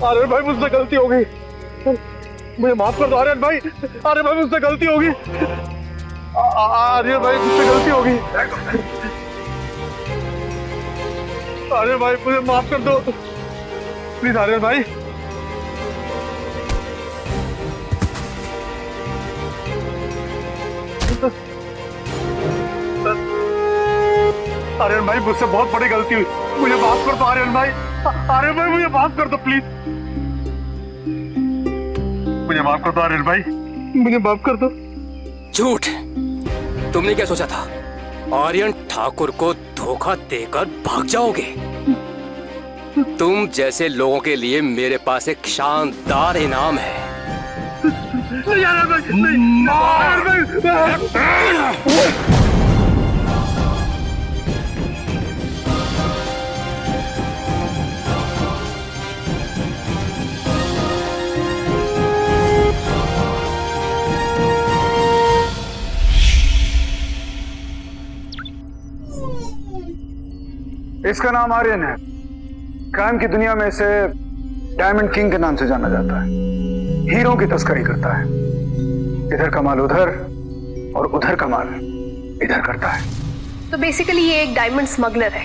आर्यन भाई मुझसे गलती हो गई, मुझे माफ कर दो आर्यन भाई। आर्यन भाई मुझसे गलती होगी, आर्यन भाई मुझसे गलती होगी। आर्यन भाई मुझे माफ कर दो प्लीज आर्यन भाई। आर्यन भाई मुझसे बहुत बड़ी गलती हुई, मुझे माफ कर दो आर्यन भाई। आर्यन भाई मुझे माफ कर दो प्लीज, मुझे माफ कर दो आर्यन भाई, मुझे माफ कर दो। झूठ। तुमने क्या सोचा था आर्यन ठाकुर को धोखा देकर भाग जाओगे? तुम जैसे लोगों के लिए मेरे पास एक शानदार इनाम है। नहीं आर्यन भाई, नहीं आर्यन भाई। इसका नाम आर्यन है। क्राइम की दुनिया में इसे डायमंड किंग के नाम से जाना जाता है। हीरो की तस्करी करता है, इधर का माल उधर और उधर का माल इधर करता है। तो बेसिकली ये एक डायमंड स्मगलर है।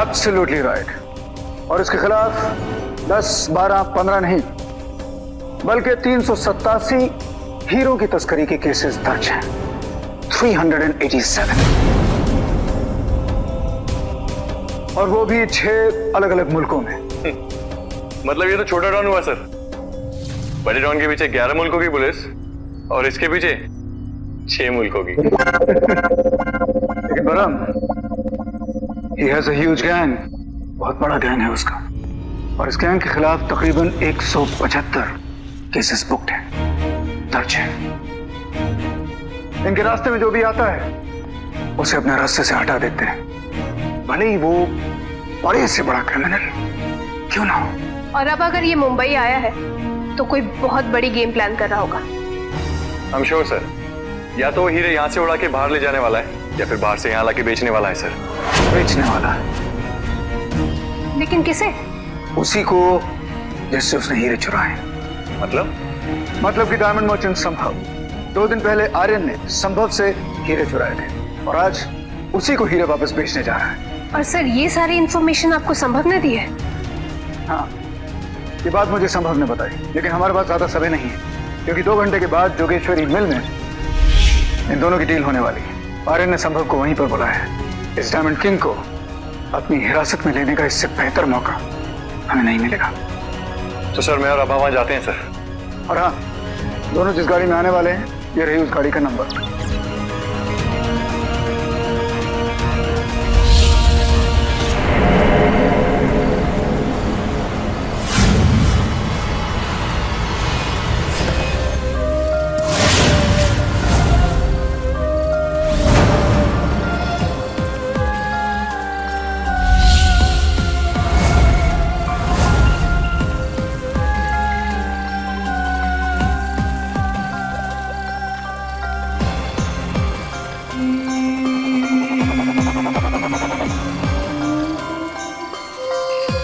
Absolutely right. और इसके खिलाफ 10, 12, 15 नहीं बल्कि 387 हीरो की तस्करी के केसेस दर्ज हैं। 387, और वो भी 6 अलग अलग मुल्कों में। मतलब ये तो छोटा डॉन हुआ सर, बड़े डॉन के पीछे 11 मुल्कों की पुलिस और इसके पीछे 6 मुल्कों की। लेकिन बरम, he has a huge gang, बहुत बड़ा गैंग है उसका, और इस गैंग के खिलाफ तकरीबन 175 केसेस बुक्ड हैं, दर्ज हैं। इनके रास्ते में जो भी आता है उसे अपने रास्ते से हटा देते हैं, भले ही वो बड़े से बड़ा क्रिमिनल क्यों ना हो। और अब अगर ये मुंबई आया है तो कोई बहुत बड़ी गेम प्लान कर रहा होगा। I'm sure सर, या तो वो हीरे यहाँ से उड़ा के बाहर ले जाने वाला है या फिर बाहर से यहाँ लाके बेचने वाला है सर। बेचने वाला है? लेकिन किसे? उसी को जिससे उसने हीरे चुराए। मतलब कि डायमंड मर्चेंट संभव 2 दिन पहले आर्यन ने संभव से हीरे चुराए थे और आज उसी को हीरे वापस बेचने जा रहा है। और सर ये सारी इंफॉर्मेशन आपको संभव ने दी है? हाँ, ये बात मुझे संभव ने बताई, लेकिन हमारे पास ज्यादा समय नहीं है क्योंकि 2 घंटे के बाद जोगेश्वरी मिल में इन दोनों की डील होने वाली है। आर्यन ने संभव को वहीं पर बुलाया है। इस डायमंड किंग को अपनी हिरासत में लेने का इससे बेहतर मौका हमें नहीं मिलेगा। तो सर मैं और अबा वहां जाते हैं सर। और हाँ, दोनों जिस गाड़ी में आने वाले हैं ये रही उस गाड़ी का नंबर।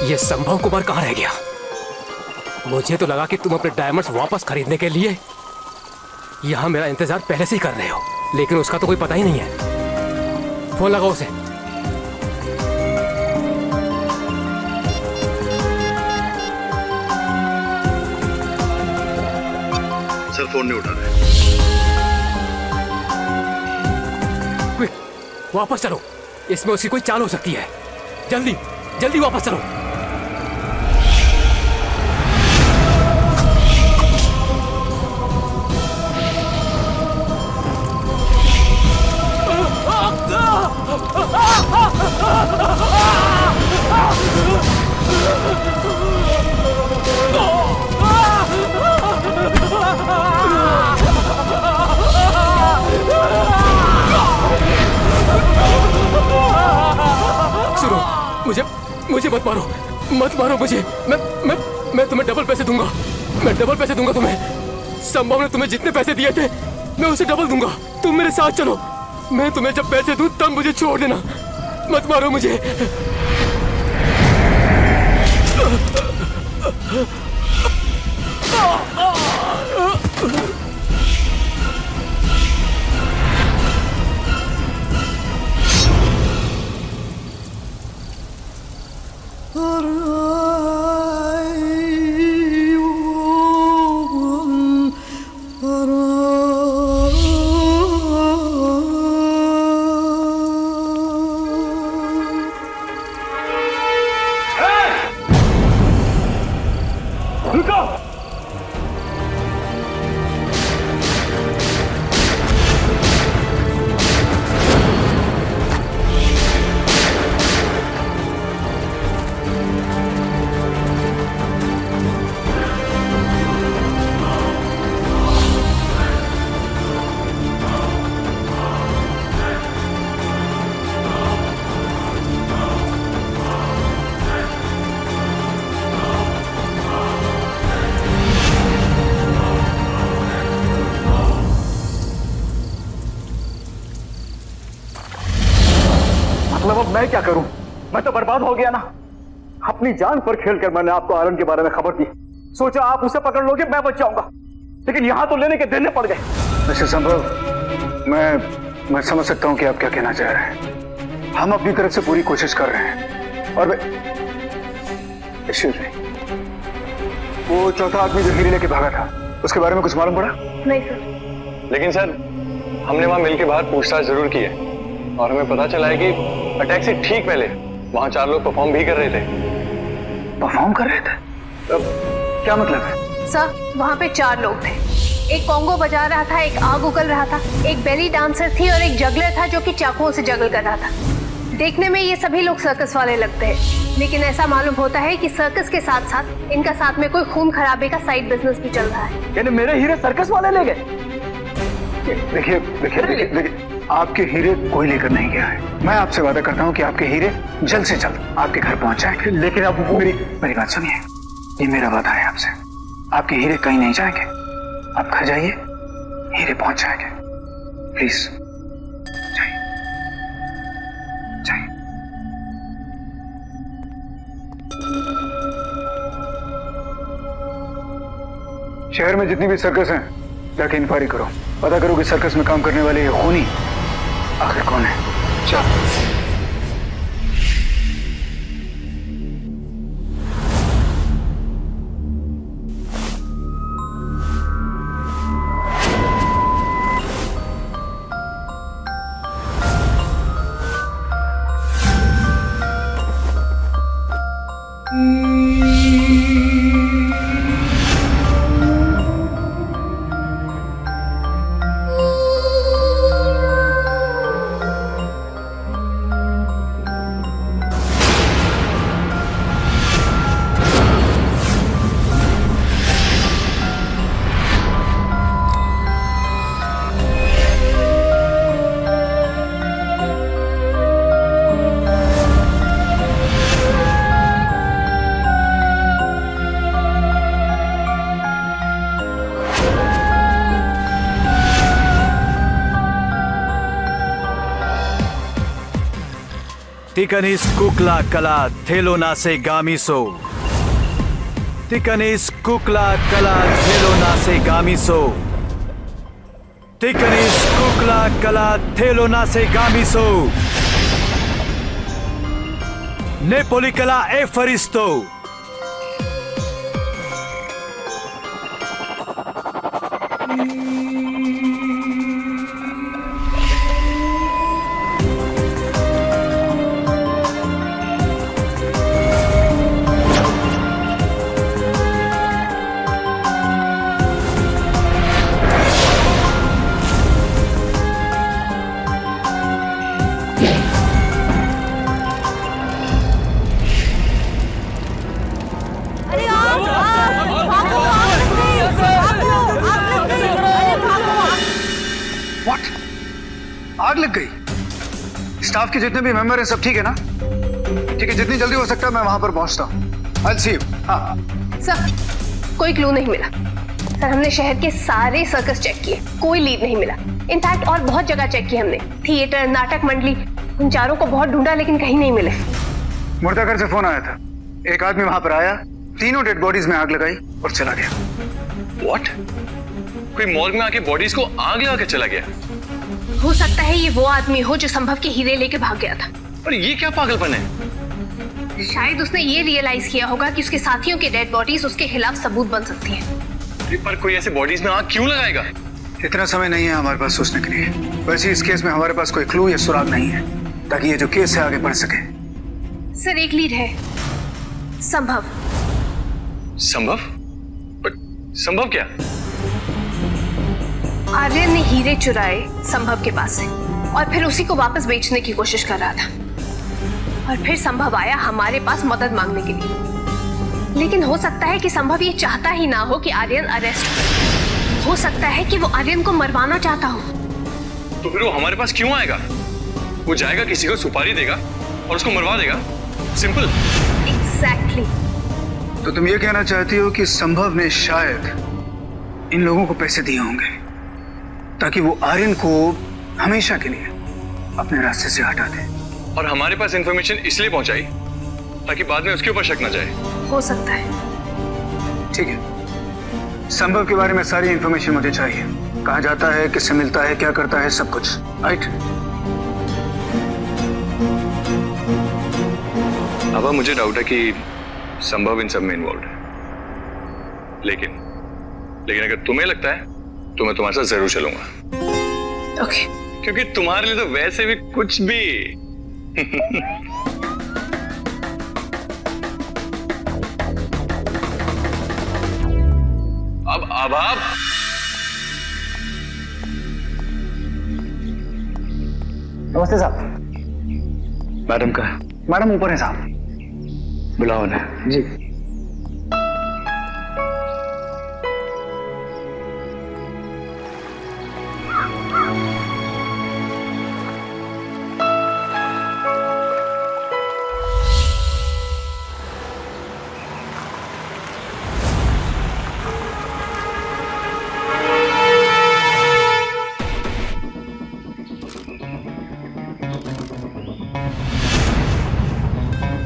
ये संभव कुमार कहाँ रह गया? मुझे तो लगा कि तुम अपने डायमंड्स वापस खरीदने के लिए यहां मेरा इंतजार पहले से ही कर रहे हो, लेकिन उसका तो कोई पता ही नहीं है। फोन लगाओ उसे। सर फोन नहीं उठा रहे। क्विक, वापस चलो, इसमें उसकी कोई चाल हो सकती है। जल्दी जल्दी वापस चलो। सुनो, मुझे मत मारो मुझे। मैं तुम्हें डबल पैसे दूंगा, मैं डबल पैसे दूंगा तुम्हें। संभव ने तुम्हें जितने पैसे दिए थे मैं उसे डबल दूंगा। तुम मेरे साथ चलो, मैं तुम्हें जब पैसे दूं तब मुझे छोड़ देना। मत मारो मुझे। रुको। मतलब अब मैं क्या करूं? मैं तो बर्बाद हो गया ना। अपनी जान पर खेलकर मैंने आपको आर्यन के बारे में खबर दी, सोचा आप उसे पकड़ लोगे, मैं बच जाऊंगा, लेकिन यहां तो लेने के देने पड़ गए। वैसे संभव, मैं समझ सकता हूं कि आप क्या कहना चाह रहे हैं। हम अपनी तरफ से पूरी कोशिश कर रहे हैं। और वो चौथा आदमी जो हीरे लेके भागा था, उसके बारे में कुछ मालूम पड़ा? नहीं सर। लेकिन सर, हमने वहां मिल के बाहर पूछताछ जरूर की है और हमें पता चला है कि अटैक से ठीक पहले वहां 4 लोग परफॉर्म भी कर रहे थे। परफॉर्म कर रहे थे? अब क्या मतलब है? सर, वहाँ पे 4 लोग थे। एक कॉन्गो बजा रहा था, एक आग उगल रहा था, एक बेली डांसर थी और एक जगलर था जो कि चाकुओं से जगल कर रहा था। देखने में ये सभी लोग सर्कस वाले लगते हैं, लेकिन ऐसा मालूम होता है कि सर्कस के साथ साथ इनका साथ में कोई खून खराबे का साइड बिजनेस भी चल रहा है। यानी मेरे हीरे सर्कस वाले ले गए? देखिए, आपके हीरे कोई लेकर नहीं गया है। मैं आपसे वादा करता हूँ कि आपके हीरे जल्द से जल्द आपके घर पहुंच जाएंगे। लेकिन आप मेरी बात सुनिए, ये मेरा वादा है आपसे। आपके हीरे कहीं नहीं जाएंगे। आप घर जाइए, हीरे पहुंच जाएंगे। प्लीज जाइए, जाइए। शहर में जितनी भी सर्कस हैं, जाके इंक्वायरी करो, पता करो कि सर्कस में काम करने वाले ये खूनी आखिर कौन है। चलो। Tikanis kukla kala thelona se gamiso. Tikanis kukla kala thelona se gamiso. Tikanis kukla kala thelona se gamiso. Nepolikala efaristo. आग लग गई। स्टाफ के जितने भी मेंबर हैं सब ठीक है ना? ठीक है, जितनी जल्दी हो सकता है मैं वहां पर पहुंचता हूँ। I'll see you। हाँ सर, कोई क्लू नहीं मिला। सर, हमने शहर के सारे सर्कस चेक किए, कोई लीड नहीं मिला। इनफैक्ट और बहुत जगह चेक की हमने, थिएटर, नाटक मंडली, उन चारों को बहुत ढूंढा लेकिन कहीं नहीं मिले। मुर्दाघर से फोन आया था, एक आदमी वहां पर आया, तीनों डेड बॉडीज में आग लगाई और चला गया। What? कोई मॉर्ग में आके बॉडीज को आग लगा के चला गया? हो सकता है ये वो आदमी हो जो संभव के हीरे लेके भाग गया था। और ये क्या पागलपन है? शायद उसने ये रियलाइज किया होगा कि उसके साथियों के डेड बॉडीज उसके खिलाफ सबूत बन सकती हैं। पर कोई ऐसे बॉडीज में आग क्यों लगाएगा? इतना समय नहीं है हमारे पास सोचने के लिए। वैसे इस केस में हमारे पास कोई क्लू या सुराग नहीं है ताकि ये जो केस है आगे बढ़ सके। सर, एक लीड है, संभव। संभव? संभव क्या? आर्यन ने हीरे चुराए संभव के पास से और फिर उसी को वापस बेचने की कोशिश कर रहा था। और फिर संभव आया हमारे पास मदद मांगने के लिए। लेकिन हो सकता है कि संभव ये चाहता ही ना हो कि आर्यन अरेस्ट हो सकता है कि वो आर्यन को मरवाना चाहता हो। तो फिर वो हमारे पास क्यों आएगा? वो जाएगा, किसी को सुपारी देगा और उसको मरवा देगा। सिंपल। एग्जैक्टली। तो तुम ये कहना चाहती हो कि संभव ने शायद इन लोगों को पैसे दिए होंगे ताकि वो आर्यन को हमेशा के लिए अपने रास्ते से हटा दे, और हमारे पास इंफॉर्मेशन इसलिए पहुंचाई ताकि बाद में उसके ऊपर शक ना जाए। हो सकता है। ठीक है, संभव के बारे में सारी इंफॉर्मेशन मुझे चाहिए। कहाँ जाता है, किससे मिलता है, क्या करता है, सब कुछ। राइट? अब मुझे डाउट है कि संभव इन सब में इन्वॉल्व है। लेकिन अगर तुम्हें लगता है तो मैं तुम्हारे साथ जरूर चलूंगा। ओके। क्योंकि तुम्हारे लिए तो वैसे भी कुछ भी। अब आप नमस्ते साहब। मैडम का मैडम ऊपर है साहब। बुलाओ उन्हें। जी।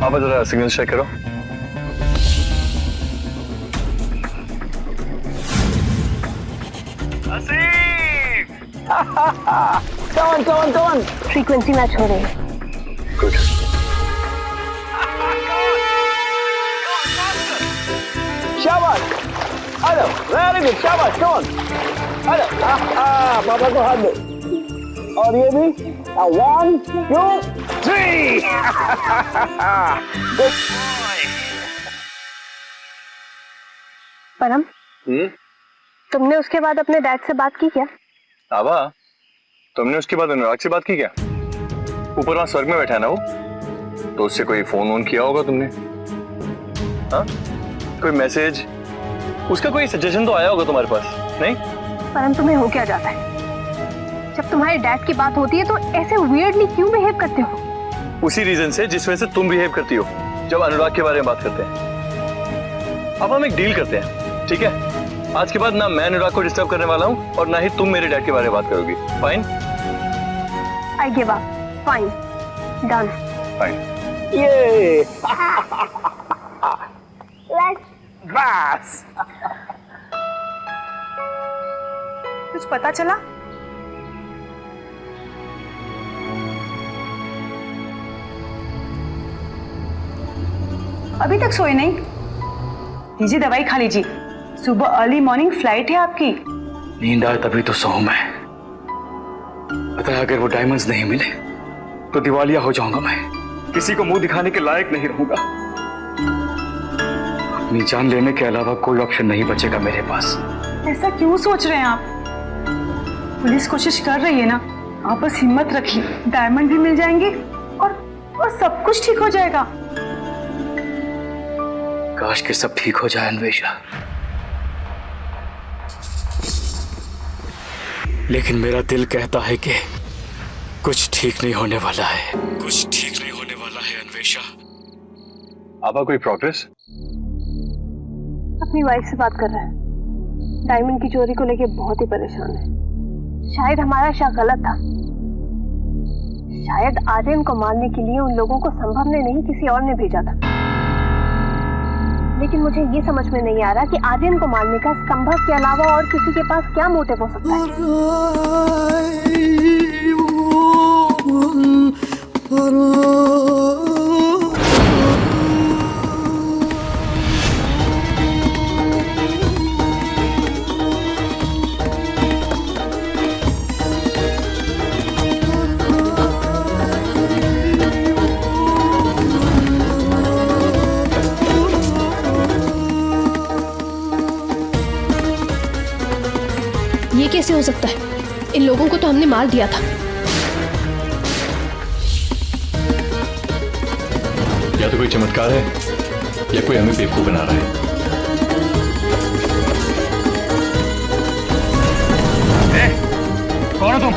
आप जरा सिग्नल चेक करो। Come on. फ्रीक्वेंसी मैच हो रही है। Good. Shabash. Hello. Very good. Shabash. Come on. Hello. पापा को हाथ दो। और ये भी। 1, 2, 3. Good. परम, तुमने उसके बाद अपने डैड से बात की क्या? आबा, तुमने उसके बाद अनुराग से बात की क्या? ऊपर वहां स्वर्ग में बैठा है ना वो, तो उससे कोई फोन वोन किया होगा तुमने? हाँ? कोई मैसेज, उसका कोई सजेशन तो आया होगा तुम्हारे पास, नहीं? परम, तुम्हें हो क्या जाता है? जब तुम्हारे डैड की बात होती है तो ऐसे वियर्डली क्यों बिहेव करते हो? उसी रीजन से जिस वजह से तुम बिहेव करती हो जब अनुराग के बारे में बात करते हैं। अब हम एक डील करते हैं, ठीक है? आज के बाद ना मैं अनुराग को डिस्टर्ब करने वाला हूँ और ना ही तुम मेरे डैड के बारे में बात करोगी। Fine? I give up. Fine. Done. Fine. ये बस कुछ पता चला? अभी तक सोए नहीं? लीजिए दवाई खा लीजिए, सुबह अर्ली मॉर्निंग फ्लाइट है आपकी। नींद आए तभी तो सोऊं मैं। पता है अगर वो डायमंड्स नहीं मिले तो दिवालिया हो जाऊंगा मैं, किसी को मुंह दिखाने के लायक नहीं रहूंगा। अपनी जान लेने के अलावा कोई ऑप्शन नहीं बचेगा मेरे पास। ऐसा क्यों सोच रहे हैं आप? पुलिस कोशिश कर रही है ना, आप बस हिम्मत रखिए, डायमंड भी मिल जाएंगे और सब कुछ ठीक हो जाएगा। काश के सब ठीक हो जाए अन्वेषा, लेकिन मेरा दिल कहता है कि कुछ ठीक नहीं होने वाला है। कुछ ठीक नहीं होने वाला है अन्वेषा। आपा कोई प्रोग्रेस? अपनी वाइफ से बात कर रहा है, डायमंड की चोरी को लेके बहुत ही परेशान है। शायद हमारा शक गलत था, शायद आर्यन को मारने के लिए उन लोगों को संभव ने नहीं किसी और ने भेजा था। लेकिन मुझे ये समझ में नहीं आ रहा कि आर्यन को मारने का संभव के अलावा और किसी के पास क्या मोटिव हो सकता है। कैसे हो सकता है? इन लोगों को तो हमने मार दिया था। या तो कोई चमत्कार है या कोई हमें बेवकूफ बना रहा है। कौन हो तुम?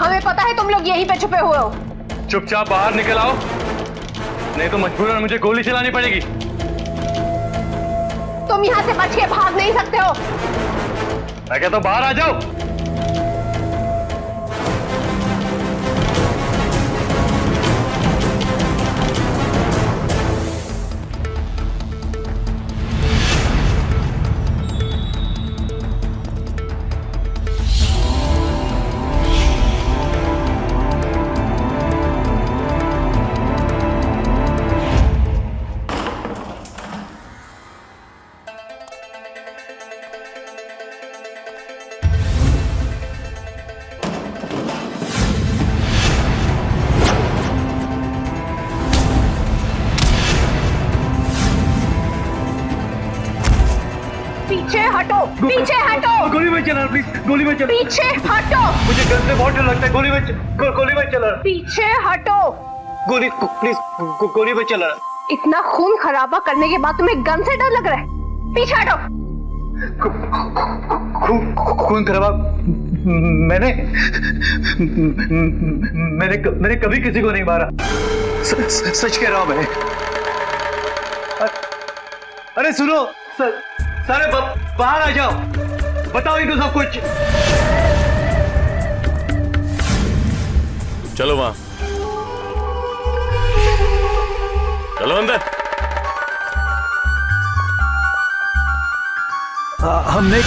हमें पता है तुम लोग यहीं पे छुपे हुए हो। चुपचाप बाहर निकल आओ, नहीं तो मजबूरन मुझे गोली चलानी पड़ेगी। तुम यहाँ से बच के भाग नहीं सकते हो। मैं कहता हूं बाहर आ जाओ। पीछे हटो, पीछे हटो, गोली में चला प्लीज, गोली में चला। पीछे हटो, मुझे गन से बहुत डर लगता है। गोली में चला। पीछे हटो। गोली प्लीज, गोली में चला। इतना खून खराबा करने के बाद तुम्हें गन से डर लग रहा है? पीछे हटो। खून खराबा? मैंने कभी किसी को नहीं मारा। सच कह रहा हूं मैं। अरे सुनो, सारे बाहर आ जाओ, बताओ इनको सब कुछ। चलो वहां, चलो अंदर। हमने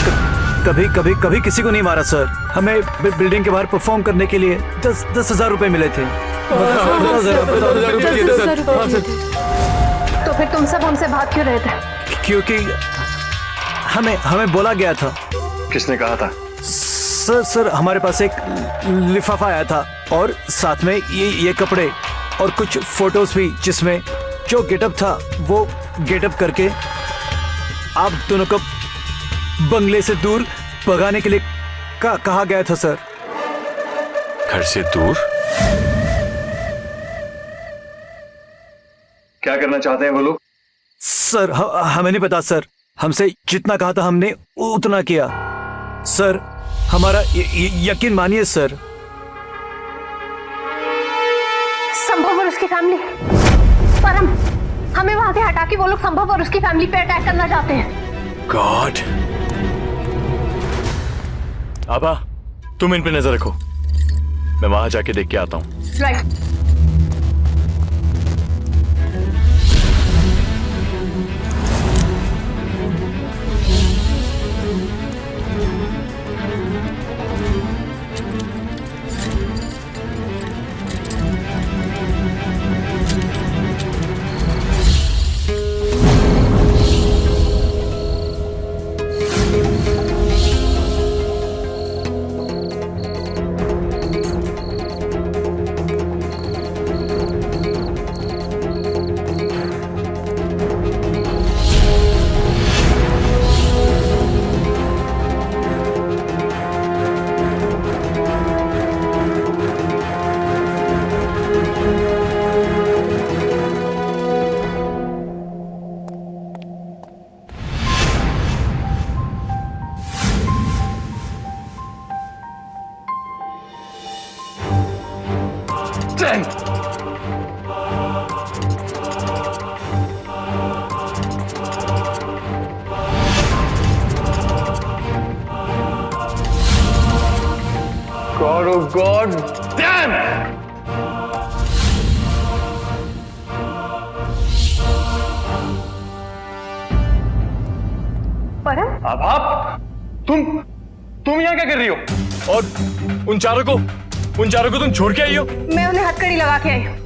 कभी किसी को नहीं मारा सर। हमें बिल्डिंग के बाहर परफॉर्म करने के लिए 10,000 रुपए मिले थे। तो फिर तुम सब हमसे भाग क्यों रहे थे? क्योंकि हमें बोला गया था। किसने कहा था? सर हमारे पास एक लिफाफा आया था और साथ में ये कपड़े और कुछ फोटोज भी, जिसमें जो गेटअप था वो गेटअप करके आप दोनों को बंगले से दूर भगाने के लिए कहा गया था सर। घर से दूर? क्या करना चाहते हैं वो लोग? सर हमें नहीं पता सर। हमसे जितना कहा था हमने उतना किया सर। हमारा यकीन मानिए सर। संभव और उसकी फैमिली, पर हमें वहां से हटा के वो लोग संभव और उसकी फैमिली पे अटैक करना चाहते हैं। गॉड। आबा, तुम इन पे नजर रखो, मैं वहां जाके देख के आता हूं। Right. Damn! God, oh God, damn! परम, आप तुम यहाँ क्या कर रही हो? और उन चारों को तुम छोड़ के आई हो? मैं उन्हें हथकड़ी लगा के आई हूँ।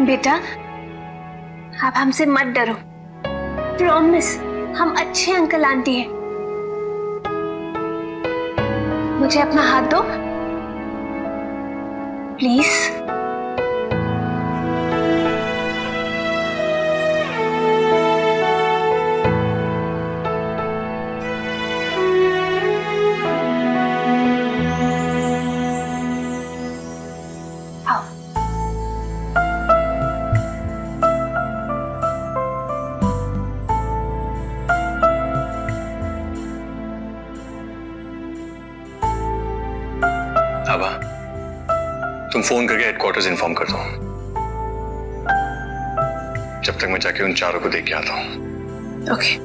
बेटा, आप हमसे मत डरो। प्रॉमिस, हम अच्छे अंकल आंटी हैं। मुझे अपना हाथ दो प्लीज। आबा, तुम फोन करके हेडक्वार्टर्स इन्फॉर्म कर दो। जब तक मैं जाके उन चारों को देख के आता हूं। ओके।